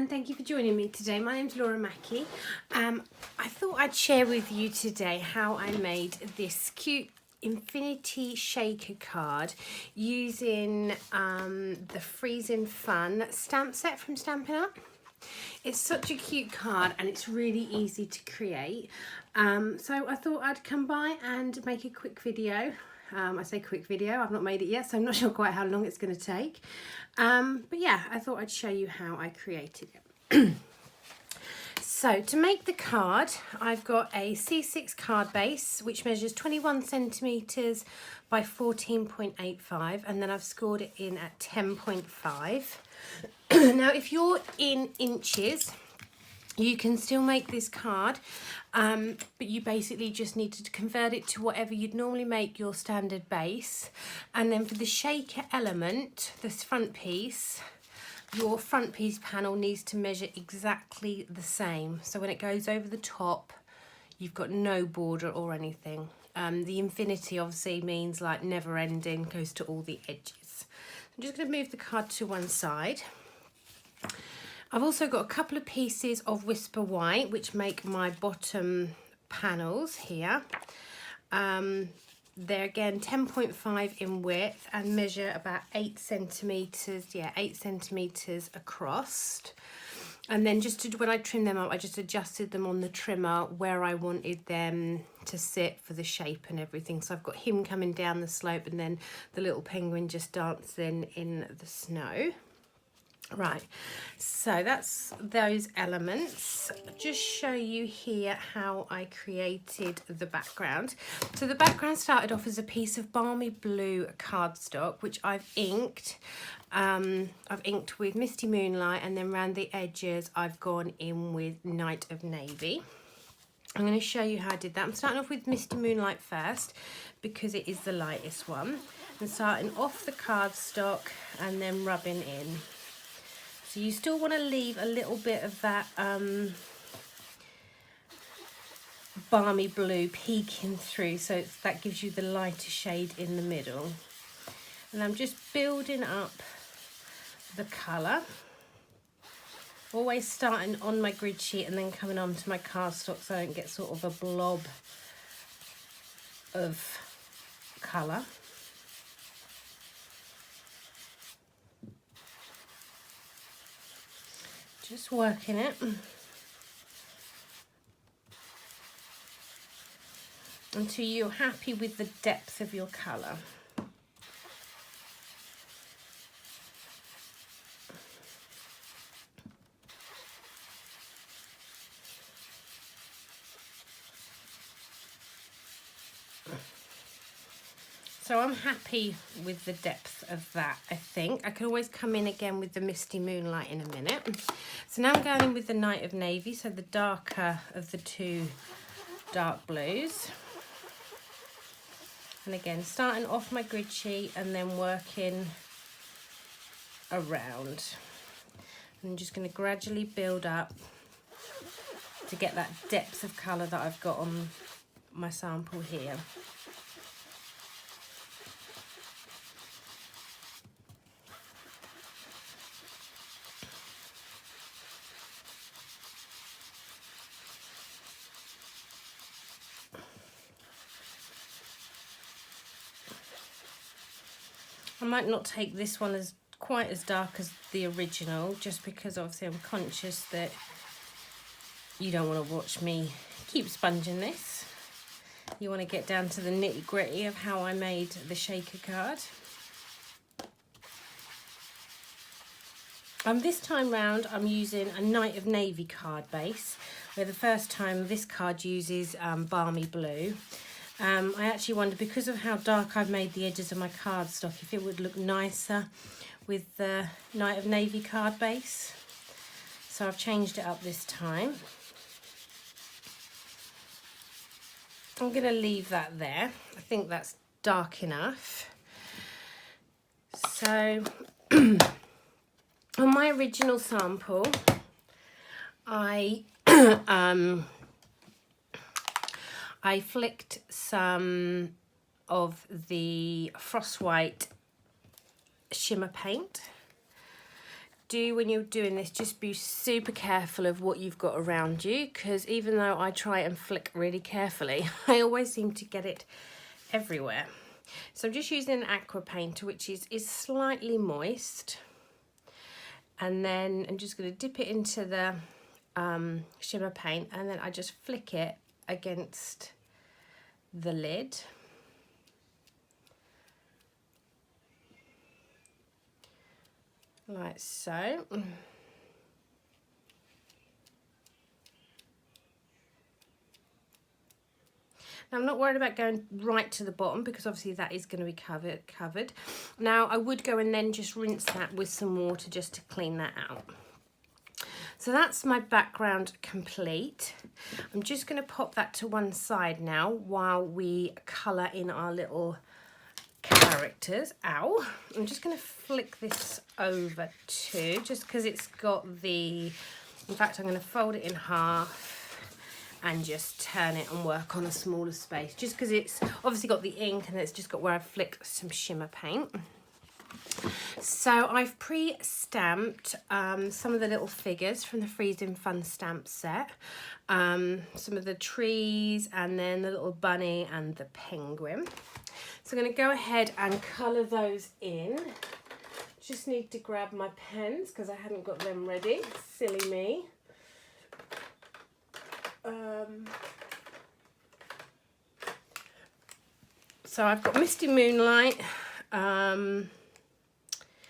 and thank you for joining me today. My name's Laura Mackie. I thought I'd share with you today how I made this cute infinity shaker card using the Freezin Fun Stamp set from Stampin Up. It's such a cute card and it's really easy to create. So I thought I'd come by and make a quick video. I say quick video, I've not made it yet, so I'm not sure quite how long it's going to take. But yeah, I thought I'd show you how I created it. So to make the card, I've got a C6 card base, which measures 21 centimetres by 14.85, and then I've scored it in at 10.5. Now, if you're in inches, you can still make this card, but you basically just need to convert it to whatever you'd normally make your standard base. And then for the shaker element, this front piece, your front piece panel needs to measure exactly the same. So when it goes over the top, you've got no border or anything. The infinity obviously means like never ending, goes to all the edges. I'm just going to move the card to one side. I've also got a couple of pieces of Whisper White, which make my bottom panels here. They're again 10.5 in width and measure about 8 centimetres, 8 centimetres across. And then when I trim them up, I just adjusted them on the trimmer where I wanted them to sit for the shape and everything. So I've got him coming down the slope and then the little penguin just dancing in the snow. Right, so that's those elements. I'll just show you here how I created the background. So the background started off as a piece of balmy blue cardstock, which I've inked. I've inked with Misty Moonlight, and then around the edges I've gone in with Night of Navy. I'm going to show you how I did that. I'm starting off with Misty Moonlight first because it is the lightest one. I'm starting off the cardstock and then rubbing in. So you still want to leave a little bit of that balmy blue peeking through, so that gives you the lighter shade in the middle. And I'm just building up the colour, always starting on my grid sheet and then coming onto my cardstock so I don't get sort of a blob of colour. Just working it until you're happy with the depth of your colour. So I'm happy with the depth of that, I think. I could always come in again with the Misty Moonlight in a minute. So now I'm going in with the Night of Navy, so the darker of the two dark blues. And again, starting off my grid sheet and then working around. I'm just going to gradually build up to get that depth of colour that I've got on my sample here. I might not take this one as quite as dark as the original, just because obviously I'm conscious that you don't want to watch me keep sponging this. You want to get down to the nitty-gritty of how I made the shaker card. This time round I'm using a Night of Navy card base, where the first time this card uses balmy blue. I actually wondered, because of how dark I've made the edges of my cardstock, if it would look nicer with the Night of Navy card base. So I've changed it up this time. I'm going to leave that there. I think that's dark enough. So on my original sample, I flicked some of the Frost White shimmer paint do when you're doing this, just be super careful of what you've got around you, because even though I try and flick really carefully, I always seem to get it everywhere. So I'm just using an aqua painter, which is slightly moist, and then I'm just going to dip it into the shimmer paint, and then I just flick it against the lid. Like so. Now, I'm not worried about going right to the bottom, because obviously that is going to be covered. Now, I would go and then just rinse that with some water just to clean that out. So that's my background complete. I'm just going to pop that to one side now while we colour in our little characters. Ow! I'm just going to flick this over too, just because it's got the... In fact, I'm going to fold it in half and just turn it and work on a smaller space, just because it's obviously got the ink and it's just got where I've flicked some shimmer paint. So I've pre-stamped some of the little figures from the Freezin Fun Stamp set, some of the trees, and then the little bunny and the penguin. So I'm going to go ahead and colour those in. Just need to grab my pens because I hadn't got them ready. Silly me. So I've got Misty Moonlight,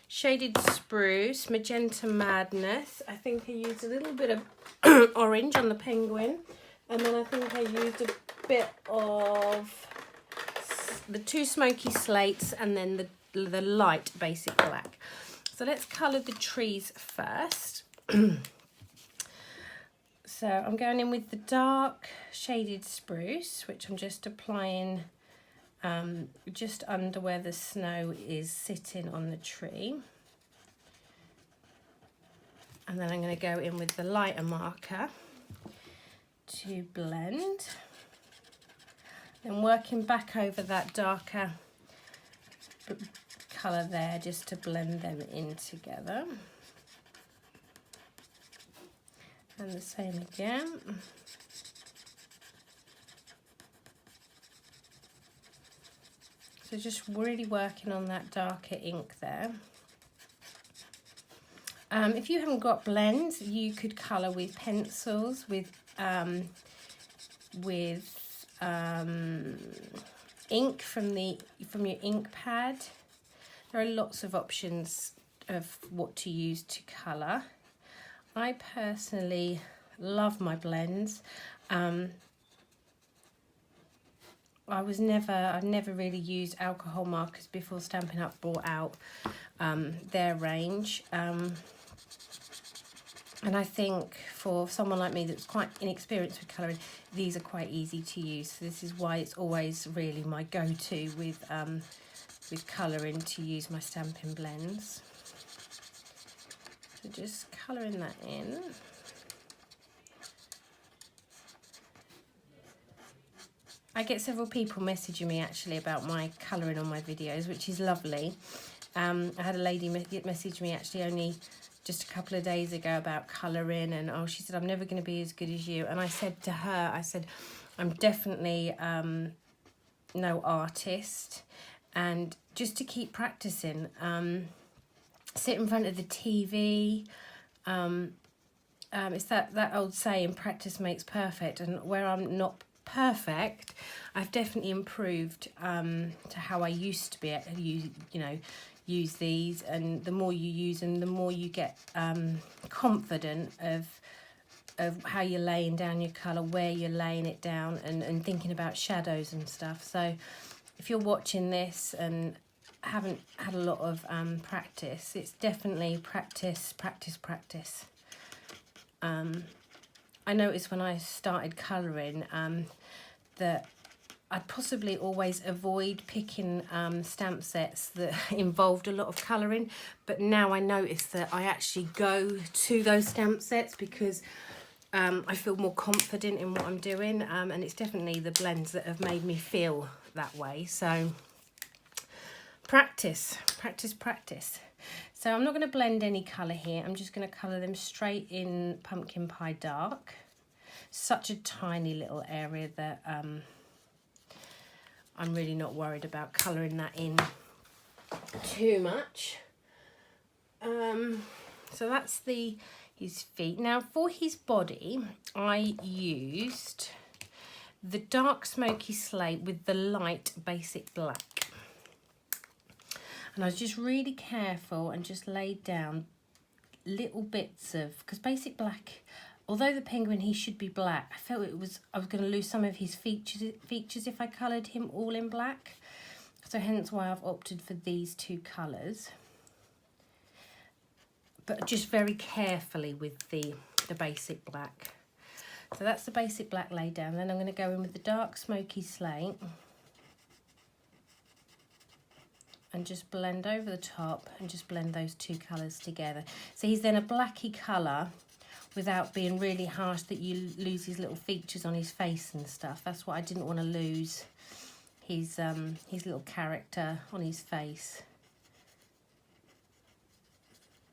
Shaded Spruce, Magenta Madness. I think I used a little bit of orange on the penguin, and then I think I used a bit of the two smoky slates, and then the light basic black. So let's colour the trees first. So I'm going in with the dark Shaded Spruce, which I'm just applying just under where the snow is sitting on the tree. And then I'm going to go in with the lighter marker to blend. Then working back over that darker colour there, just to blend them in together. And the same again. So just really working on that darker ink there. If you haven't got blends, you could colour with pencils, with ink from your ink pad. There are lots of options of what to use to colour. I personally love my blends. I've never really used alcohol markers before Stampin' Up brought out their range. And I think for someone like me that's quite inexperienced with colouring, these are quite easy to use. So this is why it's always really my go-to with colouring, to use my stamping blends. So just colouring that in. I get several people messaging me actually about my colouring on my videos, which is lovely. I had a lady message me actually only just a couple of days ago about colouring, and she said, I'm never going to be as good as you. And I said to her, I said, I'm definitely no artist, and just to keep practicing, sit in front of the TV. It's that old saying, practice makes perfect, and where I'm not perfect, I've definitely improved to how I used to be able to use these, and the more you use them, the more you get confident of how you're laying down your colour, where you're laying it down, and thinking about shadows and stuff. So if you're watching this and haven't had a lot of practice, it's definitely practice. I noticed when I started colouring that I'd possibly always avoid picking stamp sets that involved a lot of colouring, but now I notice that I actually go to those stamp sets because I feel more confident in what I'm doing, and it's definitely the blends that have made me feel that way. So Practice, practice, practice. So I'm not going to blend any colour here. I'm just going to colour them straight in Pumpkin Pie Dark. Such a tiny little area that I'm really not worried about colouring that in too much. So that's his feet. Now for his body, I used the dark smoky slate with the light basic black. And I was just really careful and just laid down little bits of, because basic black, although the penguin, he should be black, I felt I was going to lose some of his features if I coloured him all in black. So hence why I've opted for these two colours. But just very carefully with the basic black. So that's the basic black laid down. Then I'm going to go in with the dark smoky slate. And just blend over the top and just blend those two colours together. So he's then a blacky colour without being really harsh that you lose his little features on his face and stuff. That's what I didn't want to lose, his little character on his face.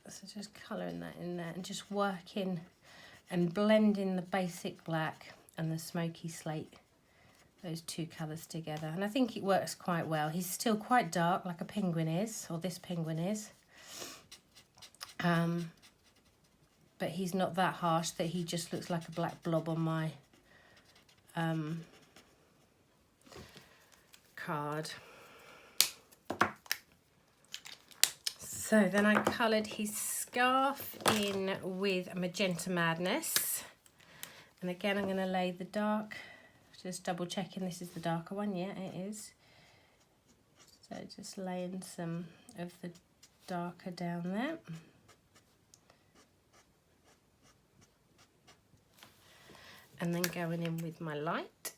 So just colouring that in there and just working and blending the basic black and the smoky slate, those two colours together. And I think it works quite well. He's still quite dark like a penguin is, or this penguin is. But he's not that harsh that he just looks like a black blob on my card. So then I coloured his scarf in with Magenta Madness. And again, I'm going to lay the dark, just double checking this is the darker one. Yeah, it is. So just laying some of the darker down there. And then going in with my light.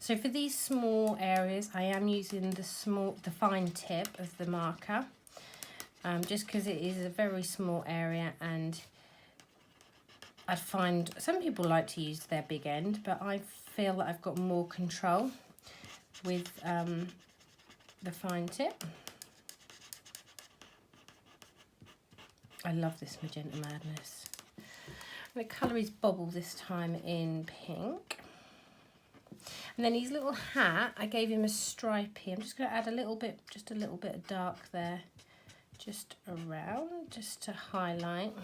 So for these small areas, I am using the fine tip of the marker, just because it is a very small area, and I find some people like to use their big end, but I feel that I've got more control with the fine tip. I love this Magenta Madness. I'm going to colour his bobble this time in pink. And then his little hat, I gave him a stripey. I'm just going to add just a little bit of dark there, just around, just to highlight.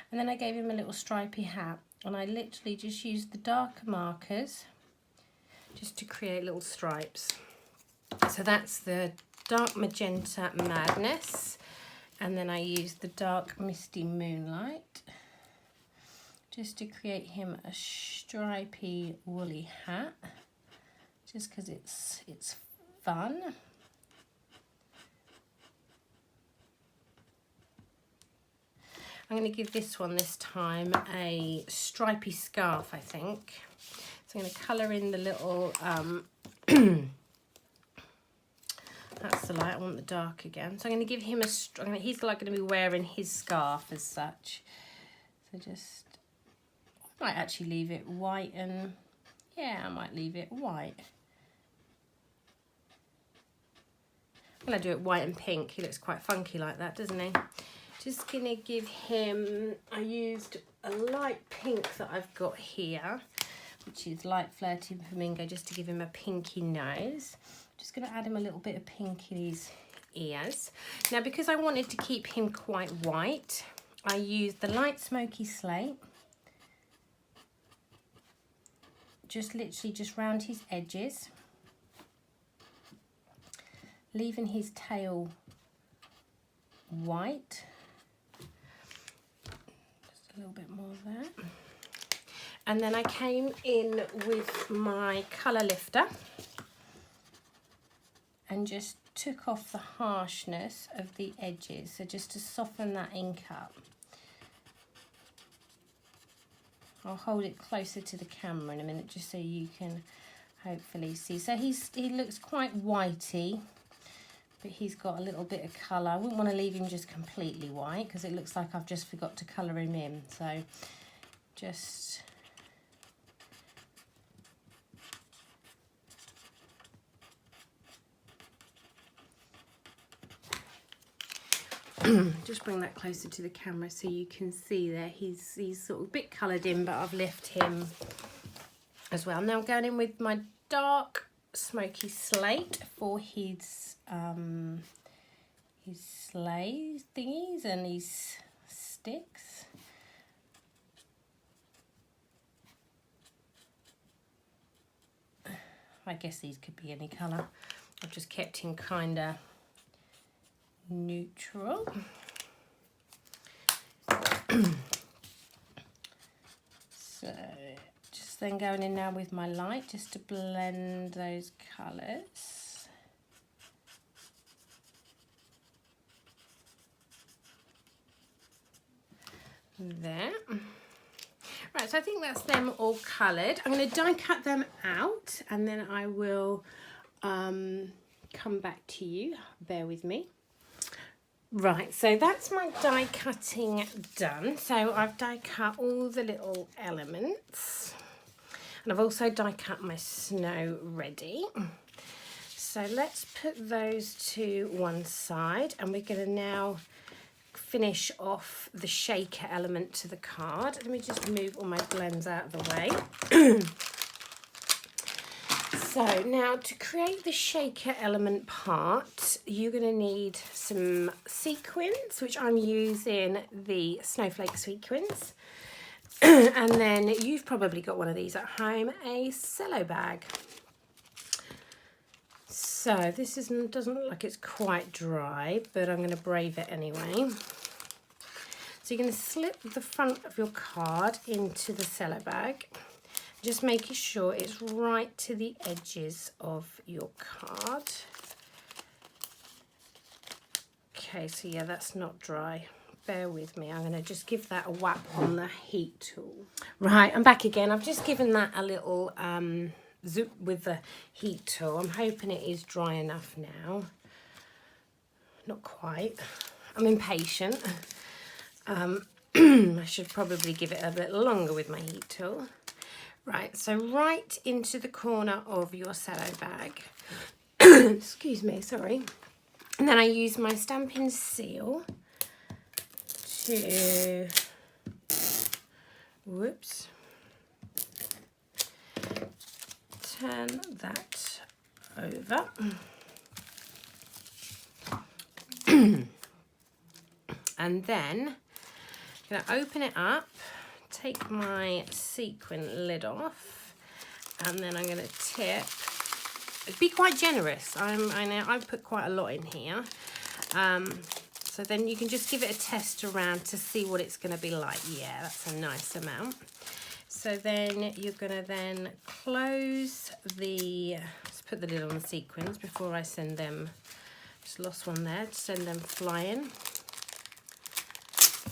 And then I gave him a little stripey hat. And I literally just used the darker markers just to create little stripes. So that's the dark Magenta Madness. And then I used the dark Misty Moonlight just to create him a stripy woolly hat, just because it's fun. I'm going to give this one this time a stripy scarf, I think. So I'm going to colour in the little that's the light, I want the dark again. So I'm going to give him he's like going to be wearing his scarf as such. So just, I might actually leave it white and, yeah, I might leave it white. I'm going to do it white and pink. He looks quite funky like that, doesn't he? Just going to give him, I used a light pink that I've got here, which is Light Flirty Flamingo, just to give him a pinky nose. Just going to add him a little bit of pink in his ears. Now, because I wanted to keep him quite white, I used the light smoky slate. Just literally just round his edges. Leaving his tail white. Just a little bit more of that. And then I came in with my colour lifter and just took off the harshness of the edges, so just to soften that ink up. I'll hold it closer to the camera in a minute just so you can hopefully see. So he looks quite whitey, but he's got a little bit of colour. I wouldn't want to leave him just completely white because it looks like I've just forgot to colour him in. So just just bring that closer to the camera so you can see there. He's sort of a bit coloured in, but I've left him as well. Now I'm going in with my dark smoky slate for his sleigh thingies and his sticks. I guess these could be any colour. I've just kept him kind of neutral. So just then going in now with my light just to blend those colours. There. Right, so I think that's them all coloured. I'm going to die cut them out and then I will come back to you. Bear with me. Right, so that's my die cutting done. So I've die cut all the little elements and I've also die cut my snow ready. So let's put those to one side and we're going to now finish off the shaker element to the card. Let me just move all my blends out of the way. So now to create the shaker element part, you're going to need some sequins, which I'm using the snowflake sequins. And then you've probably got one of these at home, a cello bag. So this doesn't look like it's quite dry, but I'm going to brave it anyway. So you're going to slip the front of your card into the cello bag, just making sure it's right to the edges of your card. Okay, so yeah, that's not dry. Bear with me. I'm going to just give that a whap on the heat tool. Right, I'm back again. I've just given that a little zoop with the heat tool. I'm hoping it is dry enough now. Not quite. I'm impatient. I should probably give it a bit longer with my heat tool. Right, so right into the corner of your cello bag. Excuse me, sorry. And then I use my Stampin' Seal to, whoops, turn that over. And then I'm going to open it up, take my sequin lid off, and then I'm going to tip. Be quite generous. I know I put quite a lot in here. So then you can just give it a test around to see what it's going to be like. Yeah, that's a nice amount. So then you're going to then close the, let's put the lid on the sequins before I send them, just lost one there, to send them flying.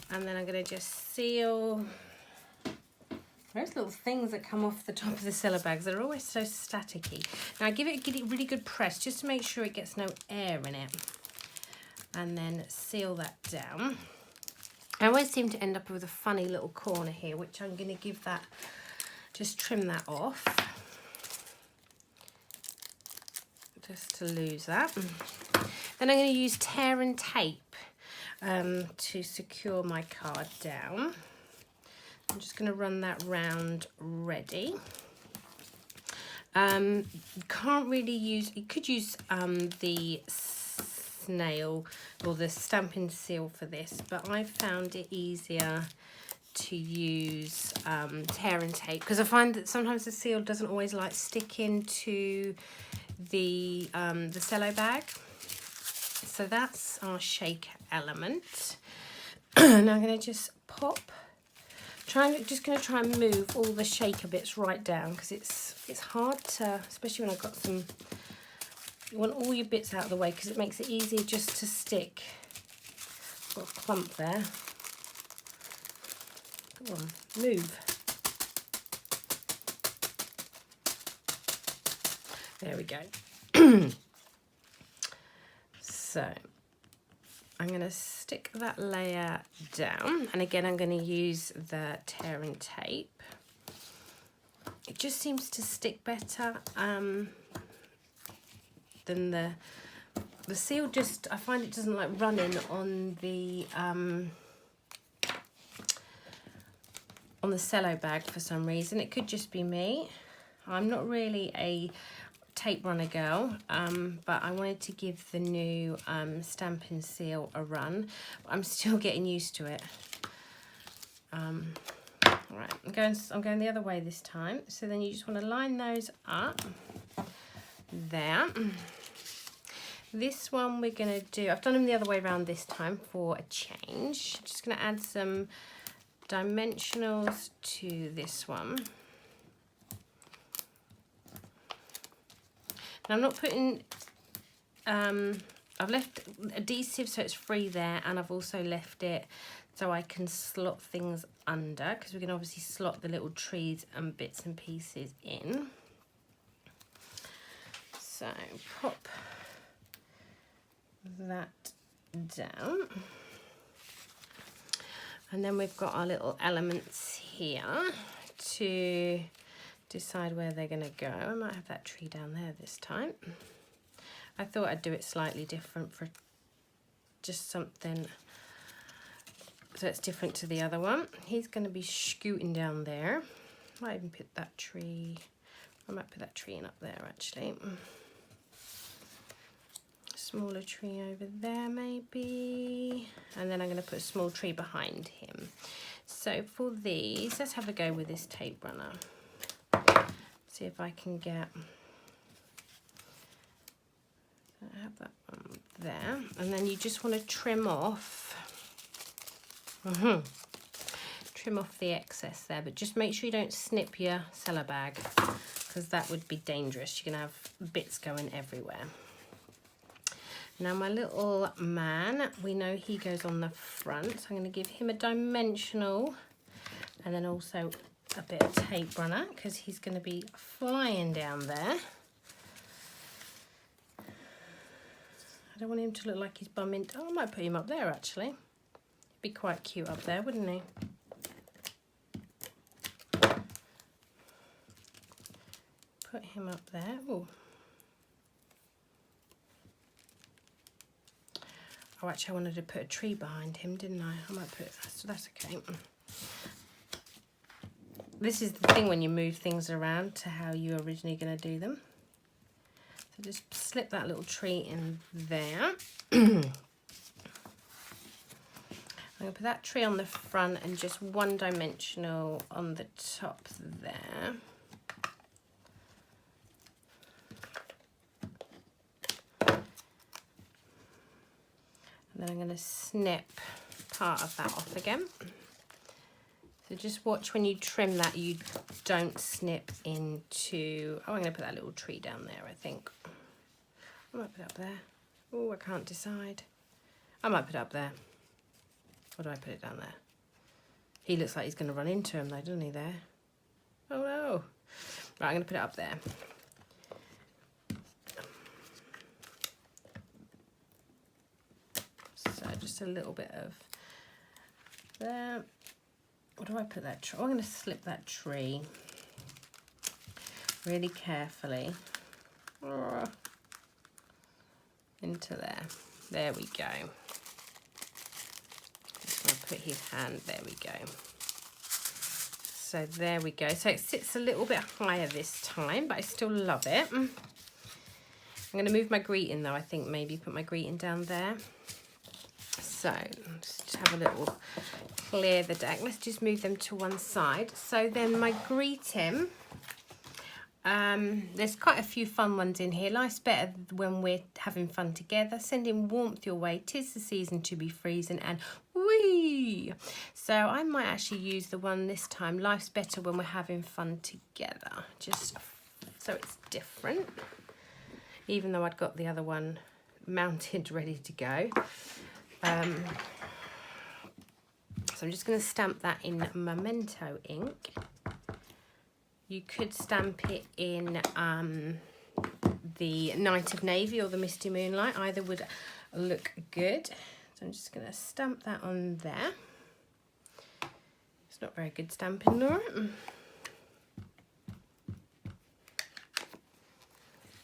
And then I'm going to just seal those little things that come off the top of the cello bags. They're always so staticky. Now give it a really good press just to make sure it gets no air in it. And then seal that down. I always seem to end up with a funny little corner here, which I'm going to give that, just trim that off. Just to lose that. Then I'm going to use tear and tape to secure my card down. I'm just going to run that round ready. You can't really use, you could use the snail or the Stampin' Seal for this, but I found it easier to use tear and tape because I find that sometimes the seal doesn't always like stick into the cello bag. So that's our shaker element. Now I'm going to just pop. Just going to try and move all the shaker bits right down because it's hard to, especially when I've got some. You want all your bits out of the way because it makes it easier just to stick. Got a clump there. Come on, move. There we go. So I'm going to stick that layer down, and again I'm going to use the tear and tape. It just seems to stick better than the the seal just, I find it doesn't like running on the cello bag for some reason. It could just be me. I'm not really a tape runner girl, but I wanted to give the new Stampin' Seal a run. I'm still getting used to it. Right, I'm going the other way this time. So then you just want to line those up there. This one we're going to do, I've done them the other way around this time for a change. Just going to add some dimensionals to this one. Now I'm not putting, I've left adhesive so it's free there, and I've also left it so I can slot things under, because we can obviously slot the little trees and bits and pieces in. So pop that down. And then we've got our little elements here to decide where they're going to go. I might have that tree down there this time. I thought I'd do it slightly different for just something so it's different to the other one. He's going to be scooting down there. Might even put that tree, I might put that tree in up there actually. Smaller tree over there maybe, and then I'm going to put a small tree behind him. So for these, let's have a go with this tape runner. See if I can get, I have that one there, and then you just want to trim off trim off the excess there, but just make sure you don't snip your cello bag, because that would be dangerous. You're going to have bits going everywhere. Now my little man, we know he goes on the front, so I'm going to give him a dimensional and then also a bit of tape runner, because he's going to be flying down there. I don't want him to look like he's bumming. Oh, I might put him up there actually. He'd be quite cute up there, wouldn't he? Put him up there. Ooh. Oh, actually, I wanted to put a tree behind him, didn't I? I might put, so that's okay. This is the thing when you move things around to how you were originally going to do them. So just slip that little tree in there. I'm going to put that tree on the front and just one dimensional on the top there. And then I'm going to snip part of that off again. So just watch when you trim that you don't snip into, oh, I'm going to put that little tree down there, I think. I might put it up there. Oh, I can't decide. I might put it up there. Or do I put it down there? He looks like he's going to run into him though, doesn't he, there? Oh no. Right, I'm going to put it up there. So just a little bit of there. What do I put that tree? Oh, I'm going to slip that tree really carefully into there. There we go. Just going to put his hand, there we go. So there we go. So it sits a little bit higher this time, but I still love it. I'm going to move my greeting though, I think maybe put my greeting down there. So just have a little clear the deck. Let's just move them to one side. So then my greeting, there's quite a few fun ones in here. Life's better when we're having fun together. Sending warmth your way. 'Tis the season to be freezing, and whee! So I might actually use the one this time. Life's better when we're having fun together. Just so it's different. Even though I'd got the other one mounted, ready to go. So I'm just going to stamp that in Memento ink. You could stamp it in the Night of Navy or the Misty Moonlight. Either would look good. So I'm just going to stamp that on there. It's not very good stamping, Laura.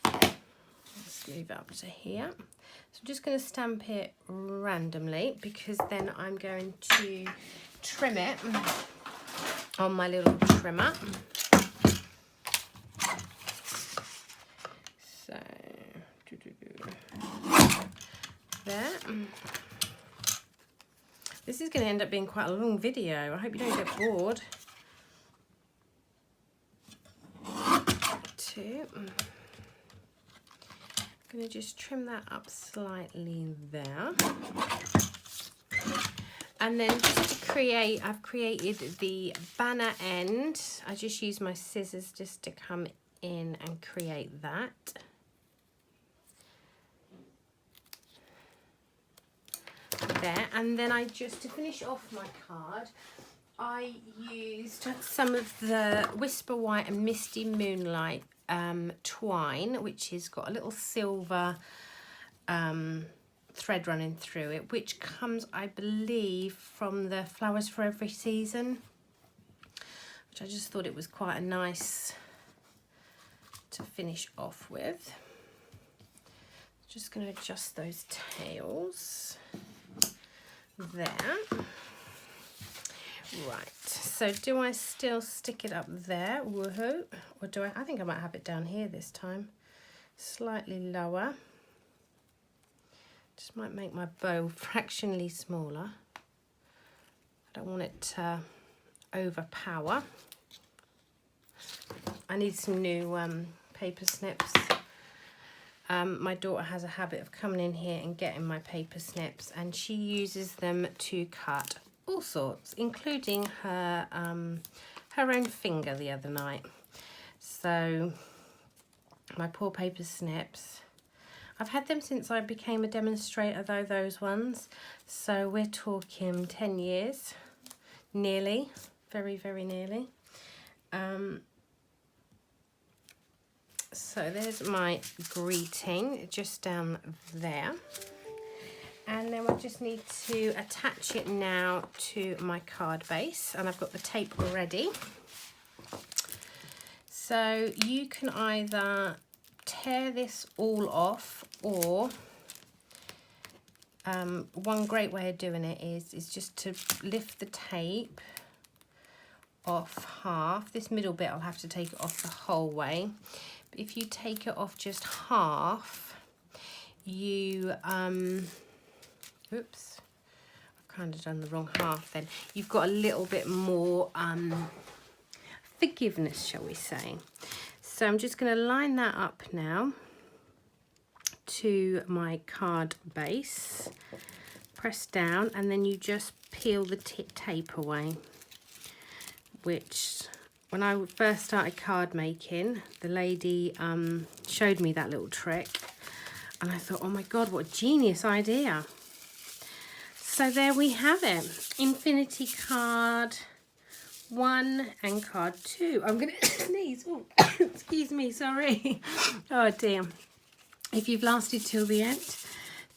Let's move it up to here. So I'm just going to stamp it randomly because then I'm going to trim it on my little trimmer. So, there. This is going to end up being quite a long video. I hope you don't get bored. 2. I'm going to just trim that up slightly there. And then just to create, I've created the banner end. I just use my scissors just to come in and create that. There, and then I just, to finish off my card, I used some of the Whisper White and Misty Moonlight twine, which has got a little silver thread running through it, which comes, I believe, from the Flowers for Every Season, which I just thought it was quite a nice to finish off with. Just going to adjust those tails there. Right, so do I still stick it up there? Woohoo! Or do I think I might have it down here this time. Slightly lower. Just might make my bow fractionally smaller. I don't want it to overpower. I need some new paper snips. My daughter has a habit of coming in here and getting my paper snips, and she uses them to cut all sorts, including her own finger the other night. So my poor paper snips. I've had them since I became a demonstrator though, those ones. So we're talking 10 years, nearly, very, very nearly. So there's my greeting just down there. And then I just need to attach it now to my card base, and I've got the tape ready. So you can either tear this all off, or one great way of doing it is just to lift the tape off half. This middle bit I'll have to take it off the whole way. But if you take it off just half, you oops, I've kind of done the wrong half then. You've got a little bit more forgiveness, shall we say. So I'm just going to line that up now to my card base, press down, and then you just peel the tape away, which when I first started card making, the lady showed me that little trick, and I thought, oh my God, what a genius idea. So there we have it, Infinity Card 1 and Card 2. I'm going to sneeze. Oh, excuse me, sorry. Oh dear. If you've lasted till the end,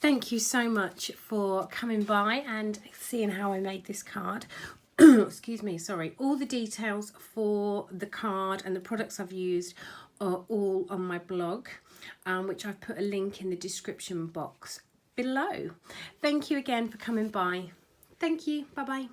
thank you so much for coming by and seeing how I made this card. Excuse me, sorry. All the details for the card and the products I've used are all on my blog, which I've put a link in the description box below. Thank you again for coming by. Thank you. Bye-bye.